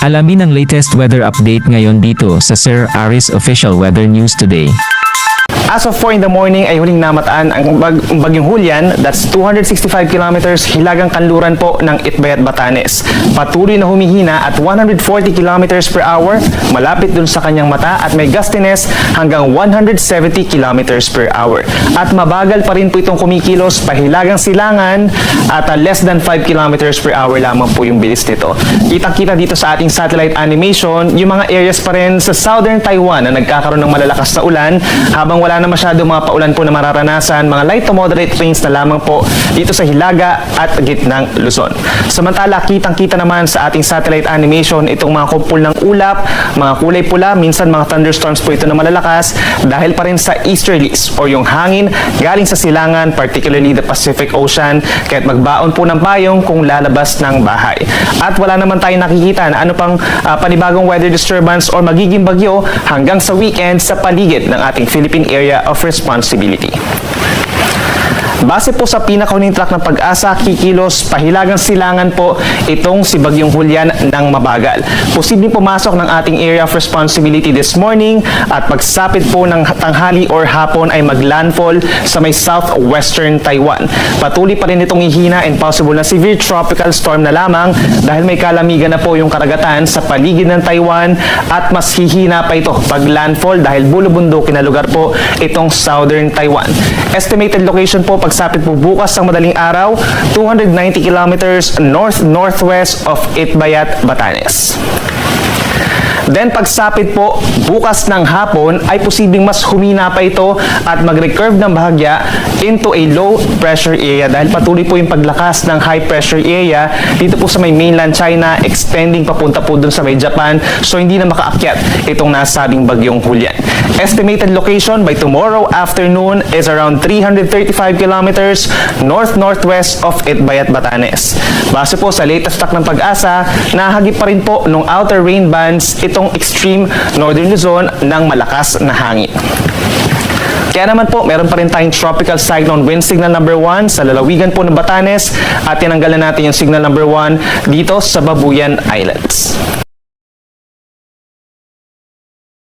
Alamin ang latest weather update ngayon dito sa Sir Aris Official Weather News Today. As of 4 in the morning ay huling namataan ang bagyong Julian, that's 265 kilometers hilagang kanluran po ng Itbayat, Batanes. Patuloy na humihina at 140 kilometers per hour, malapit dun sa kanyang mata at may gustiness hanggang 170 kilometers per hour. At mabagal pa rin po itong kumikilos pahilagang silangan at less than 5 kilometers per hour lamang po yung bilis nito. Kitang-kita dito sa ating satellite animation yung mga areas pa rin sa southern Taiwan na nagkakaroon ng malalakas na ulan habang wala na masyado mga paulan po na mararanasan, mga light to moderate rains na lamang po dito sa Hilaga at gitnang Luzon. Samantala, kitang-kita naman sa ating satellite animation itong mga kumpul ng ulap, mga kulay pula, minsan mga thunderstorms po ito na malalakas dahil pa rin sa easterlies o yung hangin galing sa silangan, particularly the Pacific Ocean, kaya't magbaon po ng payong kung lalabas ng bahay. At wala naman tayong nakikita na ano pang panibagong weather disturbance or magiging bagyo hanggang sa weekend sa paligid ng ating Philippine Area of Responsibility. Base po sa pinakahuling track ng Pag-asa, kikilos pahilagang silangan po itong si Bagyong Julian ng mabagal. Posibleng pumasok ng ating area of responsibility this morning at pagsapit po ng tanghali or hapon ay maglandfall sa may southwestern Taiwan. Patuloy pa rin itong ihina and possible na severe tropical storm na lamang dahil may kalamigan na po yung karagatan sa paligid ng Taiwan at mas hihina pa ito pag landfall dahil bulubundukin na lugar po itong southern Taiwan. Estimated location po pagsapit po bukas ng madaling araw, 290 kilometers north-northwest of Itbayat, Batanes. Then pagsapit po bukas ng hapon ay posibleng mas humina pa ito at mag-recurve ng bahagya into a low pressure area dahil patuloy po yung paglakas ng high pressure area dito po sa may mainland China, extending papunta po dun sa may Japan, so hindi na makaakyat itong nasabing bagyong Julian. Estimated location by tomorrow afternoon is around 335 kilometers north-northwest of Itbayat, Batanes. Base po sa latest track ng Pag-asa, nahagip pa rin po ng outer rain bands itong extreme northern Luzon ng malakas na hangin. Kaya naman po, meron pa rin tayong tropical cyclone wind signal number 1 sa lalawigan po ng Batanes at tinanggalan natin yung signal number 1 dito sa Babuyan Islands.